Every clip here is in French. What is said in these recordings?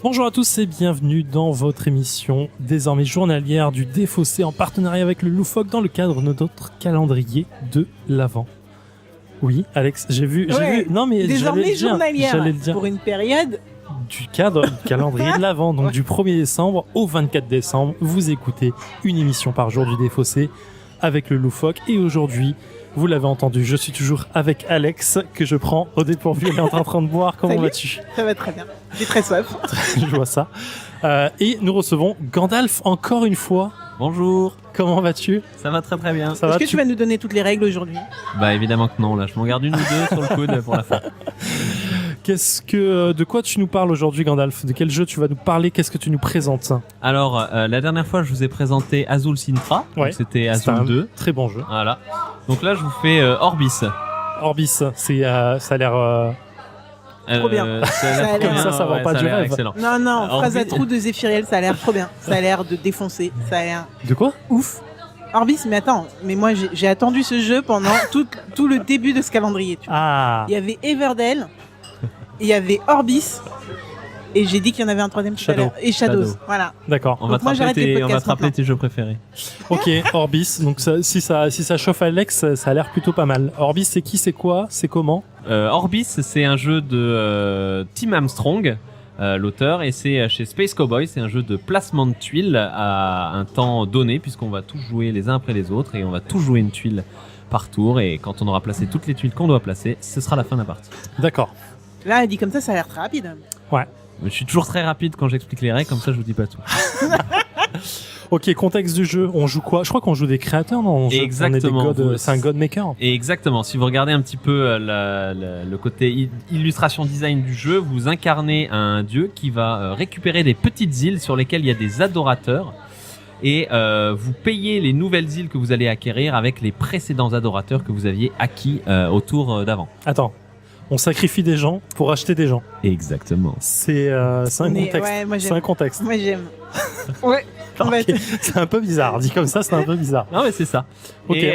Bonjour à tous et bienvenue dans votre émission désormais journalière du Défaussé en partenariat avec le Loufoque dans le cadre de notre calendrier de l'Avent. Oui, Alex, j'ai vu. Non mais désormais journalière j'allais le dire. pour une période Du calendrier de l'Avent, donc du 1er décembre au 24 décembre, vous écoutez une émission par jour du Défaussé avec le Loufoque. Et aujourd'hui, vous l'avez entendu, je suis toujours avec Alex, que je prends au dépourvu. Elle est en train de boire. Comment Salut. vas-tu? Ça va très bien. J'ai très soif. Je vois ça. Et nous recevons Gandalf encore une fois. Bonjour, Comment vas-tu? ça va très très bien. Ça Est-ce va que tu vas nous donner toutes les règles aujourd'hui? Bah évidemment que non, là je m'en garde une ou deux sur le coude pour la fin. De quoi tu nous parles aujourd'hui, Gandalf? De quel jeu tu vas nous parler? Qu'est-ce que tu nous présentes? Alors la dernière fois je vous ai présenté Azul Sintra, Ouais, donc c'était c'est Azul un 2. très bon jeu. Voilà. Donc là je vous fais Orbis. Orbis, ça a l'air... Trop bien. Ça a l'air Ça a trop l'air- bien, ça vend ouais, pas ça a du l'air rêve. excellent. Non, phrase à Orbis. trous de Zéphiriel, ça a l'air trop bien. Ça a l'air de défoncer. Ça a l'air De quoi? ouf. Orbis, mais attends, mais moi j'ai attendu ce jeu pendant tout le début de ce calendrier. Tu vois. Ah, Il y avait Everdell, il y avait Orbis, et j'ai dit qu'il y en avait un troisième tout à Shadow. l'heure. Et Shadows. Shadow. Voilà. d'accord. On va Donc moi, te j'arrête rappeler les tes, on va podcasts te rappeler maintenant. tes jeux préférés. Ok, Orbis. Donc si ça chauffe Alex, ça a l'air plutôt pas mal. Orbis, c'est qui, c'est quoi, c'est comment? Orbis c'est un jeu de Tim Armstrong. L'auteur, et c'est chez Space Cowboy, c'est un jeu de placement de tuiles à un temps donné, puisqu'on va tous jouer les uns après les autres et on va tous jouer une tuile par tour, et quand on aura placé toutes les tuiles qu'on doit placer, ce sera la fin de la partie. D'accord. Là, elle dit comme ça a l'air très rapide. Je suis toujours très rapide quand j'explique les règles, comme ça je vous dis pas tout. Ok, contexte du jeu. On joue quoi? Je crois qu'on joue des créateurs, non? On est des Exactement. gods, c'est un god maker. Et exactement, si vous regardez un petit peu le côté illustration design du jeu, vous incarnez un dieu qui va récupérer des petites îles sur lesquelles il y a des adorateurs, et vous payez les nouvelles îles que vous allez acquérir avec les précédents adorateurs que vous aviez acquis au tour d'avant. Attends. On sacrifie des gens pour acheter des gens. Exactement. C'est un Mais contexte. ouais, moi, C'est j'aime. un contexte. Moi j'aime. Ouais. On va Ok, c'est un peu bizarre. Dit comme ça, c'est un peu bizarre. Non mais c'est ça. Ok. Et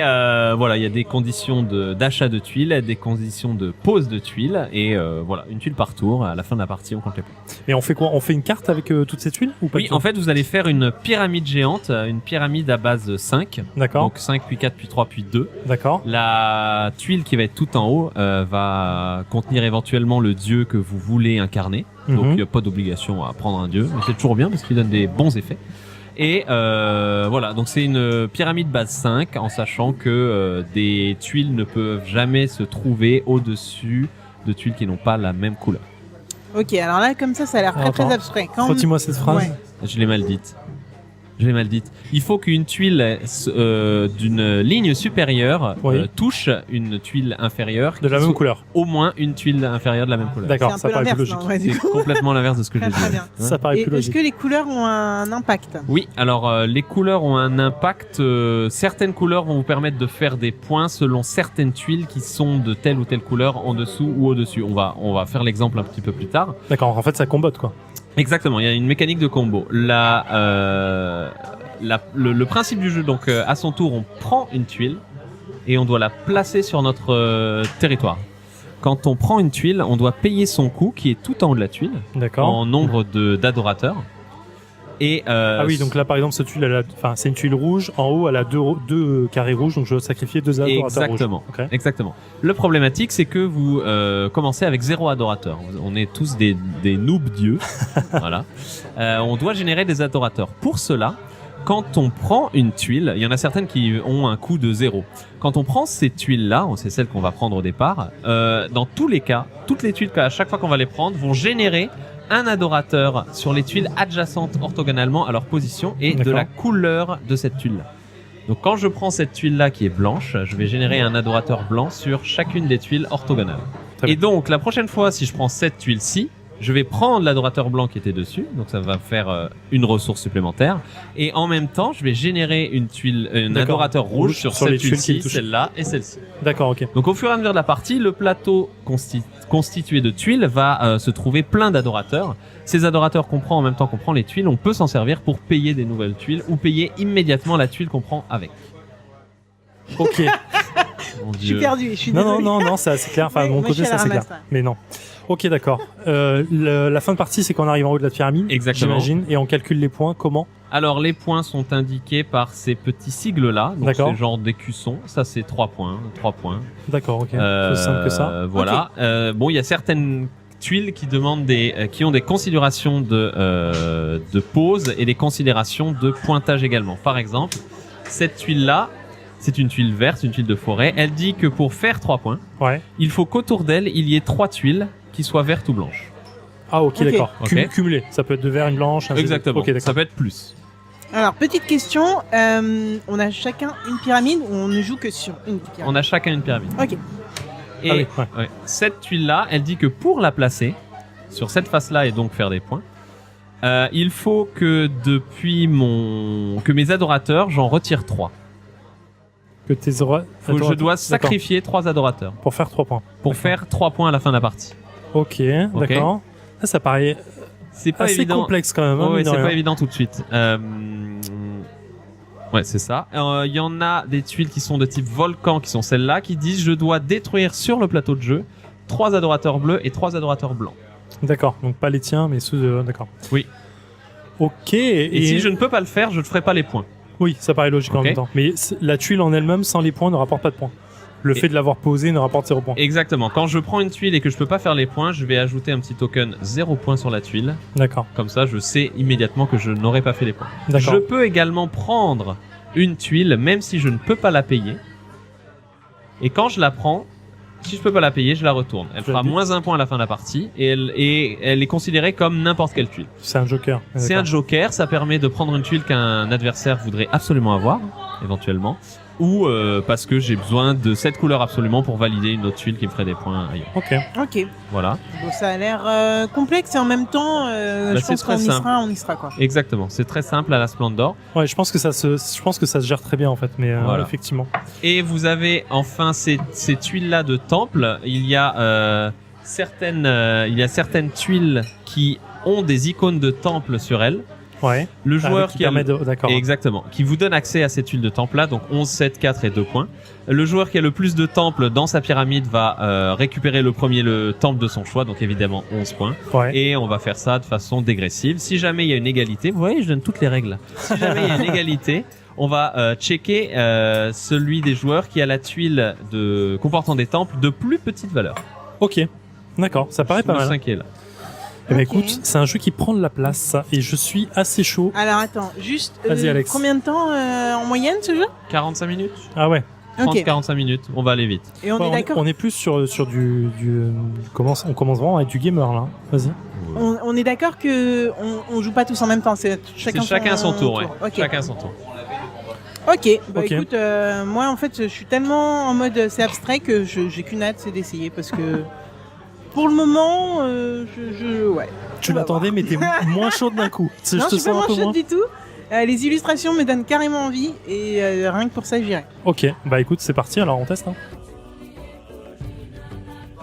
voilà, il y a des conditions d'achat de tuiles, des conditions de pose de tuiles, et voilà, une tuile par tour. À la fin de la partie, on compte les points. Et on fait quoi? On fait une carte avec toutes ces tuiles ou pas? Oui, du tout en fait, vous allez faire une pyramide géante, une pyramide à base 5. D'accord. Donc 5, puis 4, puis 3, puis 2. D'accord. La tuile qui va être tout en haut va contenir éventuellement le dieu que vous voulez incarner. Donc il Mhm. n'y a pas d'obligation à prendre un dieu, mais c'est toujours bien parce qu'il donne des bons effets. Et voilà, donc c'est une pyramide base 5, en sachant que des tuiles ne peuvent jamais se trouver au-dessus de tuiles qui n'ont pas la même couleur. Ok, alors là, comme ça a l'air très Attends. très abstrait. Quand Redis-moi cette phrase. Ouais. Je l'ai mal dite. Il faut qu'une tuile d'une ligne supérieure Oui. touche une tuile inférieure. De la qui même soit couleur. Au moins une tuile inférieure de la même couleur. D'accord, C'est un ça peu paraît plus l'inverse, logique. non, ouais, du C'est coup. complètement l'inverse de ce que j'ai Très, dit. très bien. Ouais. Ça paraît Et plus est-ce logique. que les couleurs ont un impact? Oui, alors les couleurs ont un impact. Certaines couleurs vont vous permettre de faire des points selon certaines tuiles qui sont de telle ou telle couleur en dessous ou au-dessus. On va faire l'exemple un petit peu plus tard. D'accord, en fait, ça combotte, quoi. Exactement, il y a une mécanique de combo. Le principe du jeu, donc à son tour, on prend une tuile et on doit la placer sur notre territoire. Quand on prend une tuile, on doit payer son coût qui est tout en haut de la tuile, D'accord. en nombre d'adorateurs. Et Ah oui, donc là, par exemple, cette tuile, c'est une tuile rouge. En haut, elle a deux carrés rouges, donc je dois sacrifier 2 adorateurs Exactement. rouges. Ok. Exactement. Le problématique, c'est que vous commencez avec 0 adorateur. On est tous des noobs dieux. Voilà. On doit générer des adorateurs. Pour cela, quand on prend une tuile, il y en a certaines qui ont un coût de 0. Quand on prend ces tuiles-là, c'est celles qu'on va prendre au départ, dans tous les cas, toutes les tuiles, à chaque fois qu'on va les prendre, vont générer un adorateur sur les tuiles adjacentes orthogonalement à leur position et de D'accord. la couleur de cette tuile-là. Donc quand je prends cette tuile-là qui est blanche, je vais générer un adorateur blanc sur chacune des tuiles orthogonales. Très Et bien. donc la prochaine fois, si je prends cette tuile-ci, je vais prendre l'adorateur blanc qui était dessus, donc ça va faire une ressource supplémentaire. Et en même temps, je vais générer un D'accord. adorateur rouge Rouge sur sur les cette tuiles qui tuile-ci, le touchent. celle-là et celle-ci. D'accord, ok. Donc au fur et à mesure de la partie, le plateau constitué de tuiles va se trouver plein d'adorateurs. Ces adorateurs qu'on prend en même temps qu'on prend les tuiles, on peut s'en servir pour payer des nouvelles tuiles ou payer immédiatement la tuile qu'on prend avec. Ok. Mon Je suis Dieu. perdu, je suis Non, désolé. non, c'est assez clair. Enfin, Ouais, de mon moi, côté, je suis à c'est la assez clair. ramasse, là. Mais non. Ok, d'accord. La fin de partie, c'est quand on arrive en haut de la pyramide. Exactement. J'imagine. Et on calcule les points. Comment? Alors, les points sont indiqués par ces petits sigles-là. Donc, D'accord. c'est genre d'écussons. Ça, c'est 3 points. 3 points. D'accord, ok. C'est simple que ça. Voilà. Bon, il y a certaines tuiles qui demandent qui ont des considérations de pose et des considérations de pointage également. Par exemple, cette tuile-là, c'est une tuile verte, une tuile de forêt. Elle dit que pour faire 3 points, Ouais. il faut qu'autour d'elle, il y ait 3 tuiles qui soient vertes ou blanches. Ah, ok, Ok. d'accord. Ok. Cumulé. Ça peut être 2 verts, une blanche. un Exactement. Ok, d'accord. Ça peut être plus. Alors, petite question, on a chacun une pyramide ou on ne joue que sur une pyramide? On a chacun une pyramide. Ok. Et Ah oui, ouais. ouais, cette tuile-là, elle dit que pour la placer sur cette face-là et donc faire des points, il faut que que mes adorateurs, j'en retire 3. Que tes oreilles. Je dois sacrifier 3 adorateurs Pour faire 3 points. pour D'accord. faire 3 points à la fin de la partie. Ok, d'accord. Ça paraît C'est pas assez évident. complexe quand même. hein, Ouais, mine de c'est rien. pas évident tout de suite. Ouais, c'est ça. Il y en a des tuiles qui sont de type volcan, qui sont celles-là, qui disent je dois détruire sur le plateau de jeu 3 adorateurs bleus et 3 adorateurs blancs. D'accord, donc pas les tiens, mais ceux. D'accord. Oui. Ok. Et si je ne peux pas le faire, je ne ferai pas les points. Oui, ça paraît logique en Ok. même temps. Mais la tuile en elle-même, sans les points, ne rapporte pas de points. Le Et- fait de l'avoir posée ne rapporte 0 points. Exactement. Quand je prends une tuile et que je peux pas faire les points, je vais ajouter un petit token 0 points sur la tuile. D'accord. Comme ça, je sais immédiatement que je n'aurai pas fait les points. D'accord. Je peux également prendre une tuile, même si je ne peux pas la payer. Et quand je la prends, si je peux pas la payer, je la retourne. Elle Je fera dis- moins 1 point à la fin de la partie et elle est considérée comme n'importe quelle tuile. C'est un joker. C'est un joker, ça permet de prendre une tuile qu'un adversaire voudrait absolument avoir, éventuellement. Ou parce que j'ai besoin de cette couleur absolument pour valider une autre tuile qui me ferait des points ailleurs. Ok. Ok. Voilà. Bon, ça a l'air complexe et en même temps, je c'est pense très qu'on y simple. sera, on y sera quoi. Exactement. C'est très simple à la Splendor. Ouais, je pense que ça se gère très bien en fait, mais Voilà. effectivement. Et vous avez enfin ces tuiles-là de temple. Il y a certaines tuiles qui ont des icônes de temple sur elles. Ouais. Le joueur qui qui a permet de. D'accord. Exactement, qui vous donne accès à cette tuile de temple là, donc 11, 7, 4 et 2 points. Le joueur qui a le plus de temples dans sa pyramide va récupérer le temple de son choix, donc évidemment 11 points. Ouais. Et on va faire ça de façon dégressive. Si jamais il y a une égalité, vous voyez, je donne toutes les règles. Si jamais il y a une égalité, on va checker celui des joueurs qui a la tuile comportant des temples de plus petite valeur. Ok. D'accord. Ça paraît pas Le mal. 5 est là. Eh ben, Ok. écoute, c'est un jeu qui prend de la place et je suis assez chaud. Alors attends, juste Vas-y, Alex. combien de temps en moyenne ce jeu? 45 minutes Ah ouais. 30-45 minutes, on va aller vite. Et on Ouais, est d'accord. on est plus sur on commence vraiment avec du gamer là. Vas-y. On est d'accord que on joue pas tous en même temps, c'est C'est chacun son tour, ouais. Ok. Chacun son tour. Ok. Bah Ok. écoute, moi en fait, je suis tellement en mode c'est abstrait que j'ai qu'une hâte, c'est d'essayer parce que pour le moment, ouais. Tu On va l'attendais, mais t'es moins chaude d'un coup. Non, Je te je suis pas sens un moins peu chaude moins. du tout. Les illustrations me donnent carrément envie et rien que pour ça, j'irai. Ok. Bah écoute, c'est parti. Alors on teste. Hein.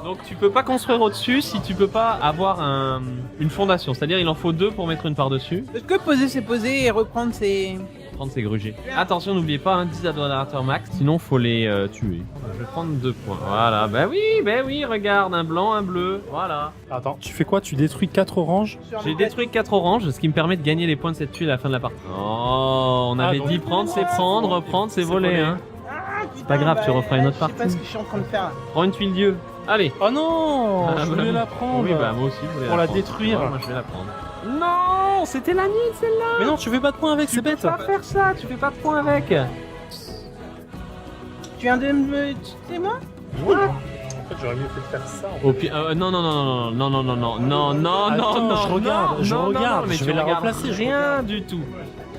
Donc tu peux pas construire au-dessus si tu peux pas avoir une fondation. C'est-à-dire il en faut 2 pour mettre une par-dessus. Est-ce que poser, c'est poser et reprendre, c'est. Prendre ses grugés. Attention, n'oubliez pas, 10 adorateurs max, sinon faut les tuer. Je vais prendre 2 points. Voilà, bah oui, regarde, un blanc, un bleu, voilà. Attends, tu fais quoi? Tu détruis 4 oranges? J'ai détruit 4 oranges, ce qui me permet de gagner les points de cette tuile à la fin de la partie. Oh, on avait donc- dit prendre, c'est prendre, reprendre, c'est C'est voler. voler. Hein. C'est pas grave, tu referas une autre Je sais pas partie. ce que je suis en train de faire là. Prends une tuile Dieu. Allez. Oh non, Ah, je bah, voulais la prendre. Oui, bah moi aussi, je voulais Pour la prendre. détruire. Ouais, moi je vais la prendre. Non, c'était la mienne celle-là. Mais non, tu fais pas de points avec, c'est Tu peux bête. pas faire ça, tu fais pas de points avec. Tu viens de me. C'est moi? En fait, j'aurais mieux fait de faire ça. Au pire, non, Attends, je regarde, mais je tu vais la regardes replacer, je rien du tout.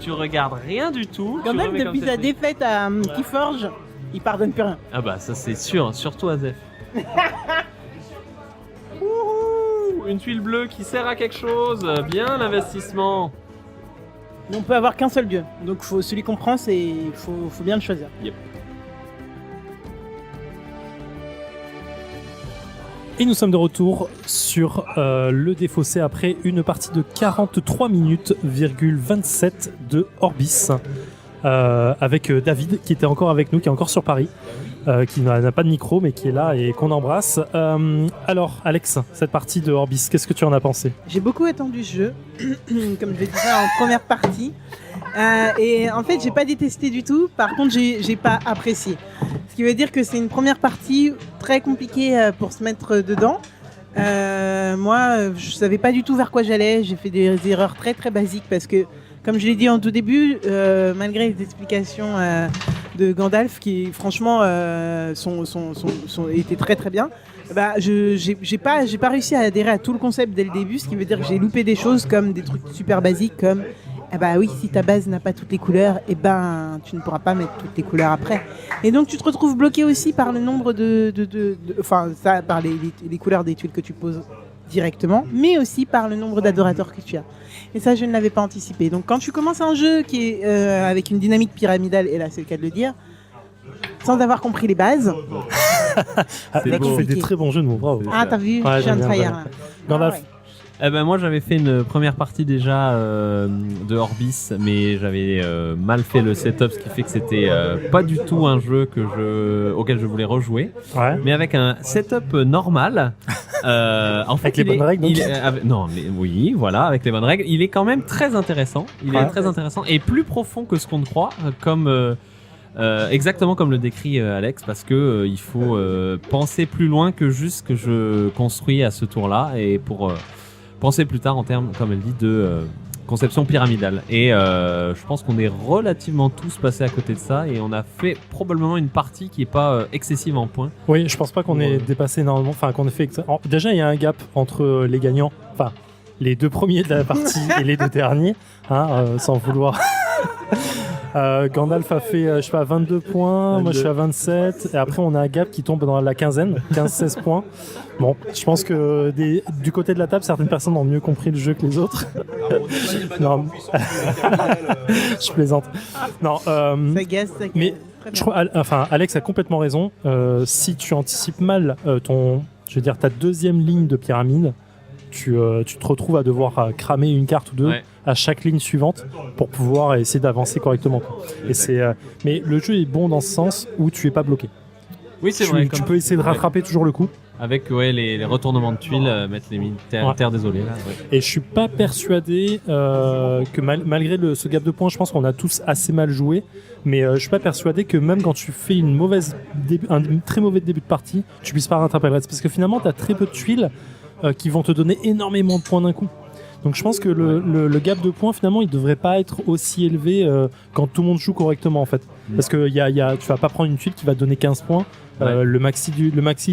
Tu regardes rien du tout. Quand tu même, remets comme depuis sa c'était. défaite à Keyforge, il pardonne plus rien. Ah bah ça c'est sûr, surtout à Zef. Ouh, une tuile bleue qui sert à quelque chose, bien l'investissement. Mais on peut avoir qu'un seul dieu. Donc celui qu'on prend, faut bien le choisir. Et nous sommes de retour sur le défaussé après une partie de 43 minutes,27 de Orbis. avec David qui était encore avec nous, qui est encore sur Paris, qui n'a pas de micro mais qui est là et qu'on embrasse. Alors Alex, cette partie de Orbis, qu'est-ce que tu en as pensé? J'ai beaucoup attendu ce jeu, comme je l'ai dit en première partie. Et en fait, j'ai pas détesté du tout. Par contre, j'ai pas apprécié. Ce qui veut dire que c'est une première partie très compliquée pour se mettre dedans. Moi, je savais pas du tout vers quoi j'allais. J'ai fait des erreurs très très basiques parce que, comme je l'ai dit en tout début, malgré les explications de Gandalf qui, franchement, étaient très très bien. Bah, j'ai pas réussi à adhérer à tout le concept dès le début, ce qui veut dire que j'ai loupé des choses comme des trucs super basiques comme bah oui, si ta base n'a pas toutes les couleurs, tu ne pourras pas mettre toutes les couleurs après. Et donc tu te retrouves bloqué aussi par le nombre par les couleurs des tuiles que tu poses directement, mais aussi par le nombre d'adorateurs que tu as. Et ça, je ne l'avais pas anticipé. Donc quand tu commences un jeu qui est avec une dynamique pyramidale, et là c'est le cas de le dire, sans avoir compris les bases. Tu fais des très bons jeux de mots, bravo. Ah, t'as vu, je viens de faillir là. Gandalf. Moi j'avais fait une première partie déjà de Orbis, mais j'avais mal fait le setup, ce qui fait que c'était pas du tout un jeu auquel je voulais rejouer. Ouais. Mais avec un setup normal. En fait, avec les bonnes règles. Oui, voilà, avec les bonnes règles. Il est quand même très intéressant. Il est très intéressant et plus profond que ce qu'on ne croit, exactement comme le décrit Alex, parce que il faut penser plus loin que juste ce que je construis à ce tour-là, et pour penser plus tard en termes, comme elle dit, de conception pyramidale. Et je pense qu'on est relativement tous passés à côté de ça, et on a fait probablement une partie qui est pas excessive en points. Oui, je pense pas qu'on ait dépassé énormément, enfin qu'on ait fait. Déjà, il y a un gap entre les gagnants, enfin les deux premiers de la partie et les deux derniers, sans vouloir. Gandalf a fait, 22 points, 22. Moi je suis à 27, et après on a un gap qui tombe dans la quinzaine, 15-16 points. Bon, je pense que du côté de la table, certaines personnes ont mieux compris le jeu que les autres. Non, je plaisante. Non, mais je crois, Alex a complètement raison. Si tu anticipes mal ta deuxième ligne de pyramide, tu te retrouves à devoir cramer une carte ou deux à chaque ligne suivante pour pouvoir essayer d'avancer correctement. Et mais le jeu est bon dans ce sens où tu es pas bloqué. Oui, c'est vrai. Tu peux essayer de rattraper toujours le coup. Avec les retournements de tuiles, mettre les mines terre désolée. Là, Et je suis pas persuadé que malgré ce gap de points, je pense qu'on a tous assez mal joué. Mais je suis pas persuadé que même quand tu fais un très mauvais début de partie, tu puisses pas rattraper le reste. Parce que finalement, tu as très peu de tuiles qui vont te donner énormément de points d'un coup. Donc je pense que le gap de points, finalement, il devrait pas être aussi élevé quand tout le monde joue correctement, en fait. Parce que tu vas pas prendre une tuile qui va te donner 15 points. Le maxi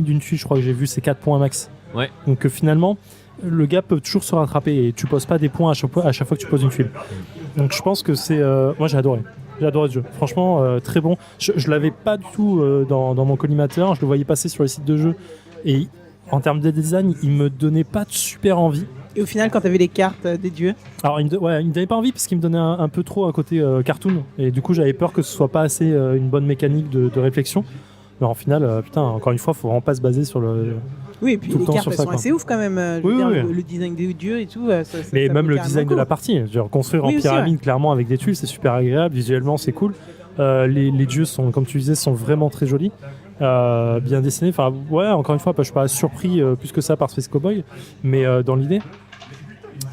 d'une tuile, je crois que j'ai vu, c'est 4 points max. Ouais. Donc finalement, le gap peut toujours se rattraper et tu poses pas des points à chaque fois que tu poses une tuile. Donc je pense que c'est... moi j'ai adoré ce jeu. Franchement, très bon. Je l'avais pas du tout dans mon collimateur. Je le voyais passer sur les sites de jeux. Et en termes de design, il me donnait pas de super envie. Et au final, quand tu avais les cartes des dieux, alors il me donnait pas envie parce qu'il me donnait un peu trop un côté cartoon. Et du coup, j'avais peur que ce soit pas assez une bonne mécanique de réflexion. Mais en final, encore une fois, faut vraiment pas se baser sur le... Oui, et puis les cartes sont assez ouf quand même. Le design des dieux et tout. Mais même le design de la partie. Genre, construire en pyramide, clairement, avec des tuiles, c'est super agréable. Visuellement, c'est cool. Les dieux sont, comme tu disais, sont vraiment très jolis. Bien dessinés. Enfin, encore une fois, je suis pas surpris plus que ça par Space Cowboy, mais dans l'idée.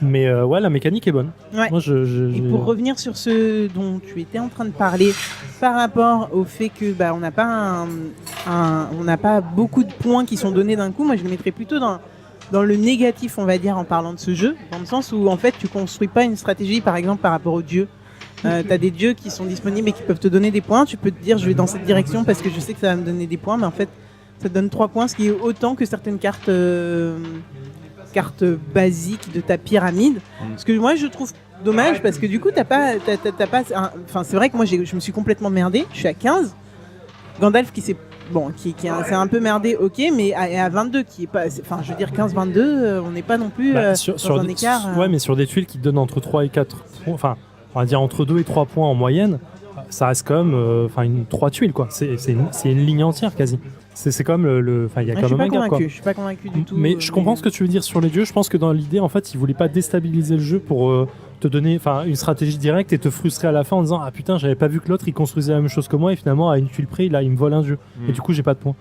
Mais la mécanique est bonne. Ouais. Moi, et pour revenir sur ce dont tu étais en train de parler, par rapport au fait que on n'a pas beaucoup de points qui sont donnés d'un coup, moi je le mettrais plutôt dans le négatif, on va dire, en parlant de ce jeu, dans le sens où en fait tu construis pas une stratégie, par exemple par rapport aux dieux. T'as des dieux qui sont disponibles et qui peuvent te donner des points. Tu peux te dire je vais dans cette direction parce que je sais que ça va me donner des points, mais en fait ça te donne 3 points, ce qui est autant que certaines cartes basiques de ta pyramide. Ce que moi je trouve dommage, parce que du coup t'as pas c'est vrai que moi je me suis complètement merdé. Je suis à 15. Gandalf qui s'est c'est un peu merdé, ok, mais à 22 qui est pas, je veux dire 15-22, on n'est pas non plus sur un écart. Ouais, mais sur des tuiles qui te donnent entre 3 et 4 points, on va dire entre 2 et 3 points en moyenne, ça reste quand même 3 tuiles, quoi. C'est une ligne entière quasi. C'est comme il y a quand même un gap, quoi. Je suis pas convaincu du tout. Mais je comprends ce que tu veux dire sur les dieux. Je pense que dans l'idée, en fait, ils voulaient pas déstabiliser le jeu pour te donner une stratégie directe et te frustrer à la fin en disant ah putain j'avais pas vu que l'autre il construisait la même chose que moi et finalement à une tuile près il me vole un jeu et du coup j'ai pas de points.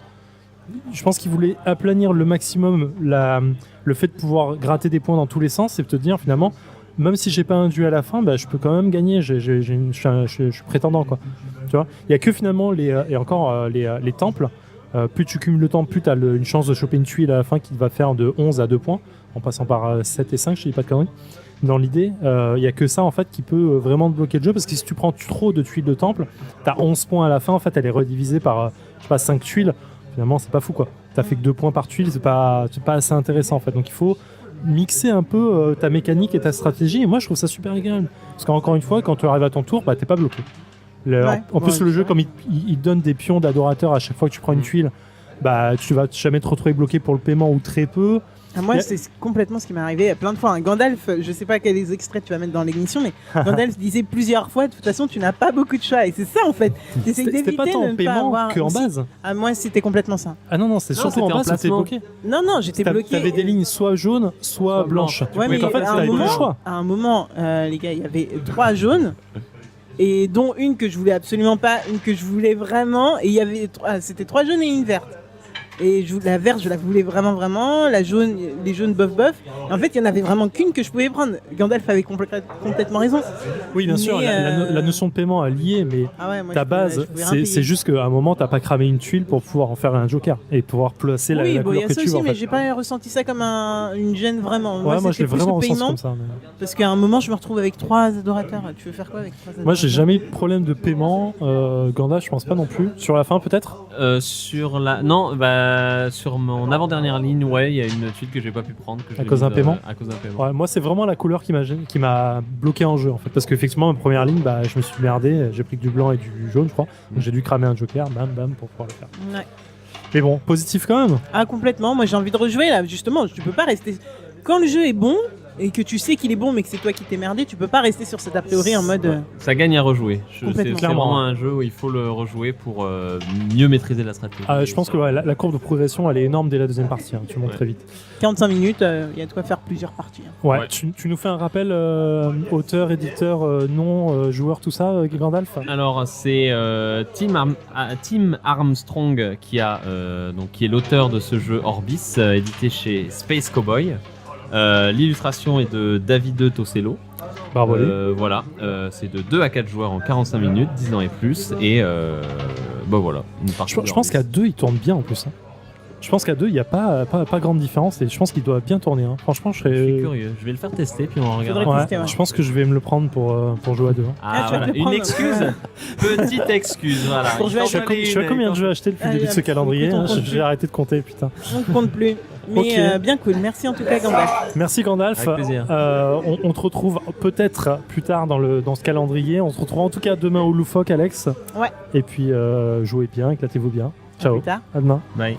Je pense qu'il voulait aplanir le maximum le fait de pouvoir gratter des points dans tous les sens et te dire finalement même si j'ai pas un duel à la fin je peux quand même gagner, je suis prétendant quoi. Tu vois, il y a que finalement les temples, plus tu cumules le temps plus tu as une chance de choper une tuile à la fin qui va faire de 11 à 2 points en passant par 7 et 5, je dis pas de conneries. Dans l'idée, il y a que ça en fait qui peut vraiment te bloquer le jeu parce que si tu prends trop de tuiles de temple, t'as 11 points à la fin, en fait elle est redivisée par 5 tuiles, finalement c'est pas fou quoi. T'as fait que 2 points par tuile, c'est pas assez intéressant en fait. Donc il faut mixer un peu ta mécanique et ta stratégie et moi je trouve ça super agréable parce qu'encore une fois quand tu arrives à ton tour, t'es pas bloqué. En plus le jeu comme il donne des pions d'adorateurs à chaque fois que tu prends une tuile, tu vas jamais te retrouver bloqué pour le paiement ou très peu. Moi, c'est complètement ce qui m'est arrivé plein de fois. Gandalf, je sais pas quels extraits tu vas mettre dans l'émission, mais Gandalf disait plusieurs fois, de toute façon, tu n'as pas beaucoup de choix. Et c'est ça, en fait. C'était pas tant en paiement qu'en base. Ah, moi, c'était complètement ça. Ah non, c'était surtout en base, c'était bloqué. Non, j'étais bloqué. T'avais des lignes soit jaunes, soit blanches. Ouais, mais en fait, t'avais pas le choix. À un moment, les gars, il y avait 3 jaunes. Et dont une que je voulais absolument pas, une que je voulais vraiment. Et il y avait c'était 3 jaunes et une verte. Et la verte, je la voulais vraiment. La jaune, les jaunes bof. Et en fait, il y en avait vraiment qu'une que je pouvais prendre. Gandalf avait complètement raison. Oui, bien sûr, la notion de paiement est liée, mais ta base, c'est juste qu'à un moment, t'as pas cramé une tuile pour pouvoir en faire un joker et pouvoir placer la couleur que tu veux. Oui, il y a ça aussi, mais j'ai pas ressenti ça comme une gêne vraiment. Moi, je l'ai vraiment ressenti comme ça. Parce qu'à un moment, je me retrouve avec 3 adorateurs. Tu veux faire quoi avec 3 adorateurs? Moi, j'ai jamais eu de problème de paiement. Gandalf, je pense pas non plus. Sur la fin, peut-être sur mon avant-dernière ligne, il y a une tuile que j'ai pas pu prendre. À cause d'un paiement. À cause d'un paiement. Ouais, moi, c'est vraiment la couleur qui m'a bloqué en jeu, en fait. Parce qu'effectivement, ma première ligne, je me suis merdé. J'ai pris que du blanc et du jaune, je crois. Donc, j'ai dû cramer un joker, bam, pour pouvoir le faire. Ouais. Mais bon, positif quand même. Ah, complètement. Moi, j'ai envie de rejouer, là. Justement, tu peux pas rester... Quand le jeu est bon... et que tu sais qu'il est bon mais que c'est toi qui t'es merdé, tu peux pas rester sur cet a priori en mode... Ça gagne à rejouer. C'est clairement vraiment un jeu où il faut le rejouer pour mieux maîtriser la stratégie. Je pense que la courbe de progression elle est énorme dès la deuxième partie, tu montes très vite. 45 minutes, il y a de quoi faire plusieurs parties. Ouais. Tu nous fais un rappel auteur, éditeur, nom, joueur, tout ça, Gandalf? Alors c'est Tim Armstrong qui est l'auteur de ce jeu Orbis, édité chez Space Cowboy. L'illustration est de David Tosello. Bravo. Voilà, c'est de 2 à 4 joueurs en 45 minutes, 10 ans et plus. Et voilà. Je pense qu'à 2, il tourne bien en plus. Je pense qu'à 2, il n'y a pas grande différence et je pense qu'il doit bien tourner. Franchement, je suis curieux. Je vais le faire tester puis on regardera. Je pense que je vais me le prendre pour jouer à 2. Voilà. Une excuse. Petite excuse. Voilà. Je sais combien de jeux achetés depuis le début de ce calendrier. J'ai arrêté de compter, putain. On ne compte plus. Mais bien cool. Merci en tout cas, Gandalf. Merci, Gandalf. Avec plaisir. On te retrouve peut-être plus tard dans ce calendrier. On se retrouvera en tout cas demain au Loufoque, Alex. Ouais. Et puis, jouez bien, éclatez-vous bien. Ciao. À plus tard. À demain. Bye.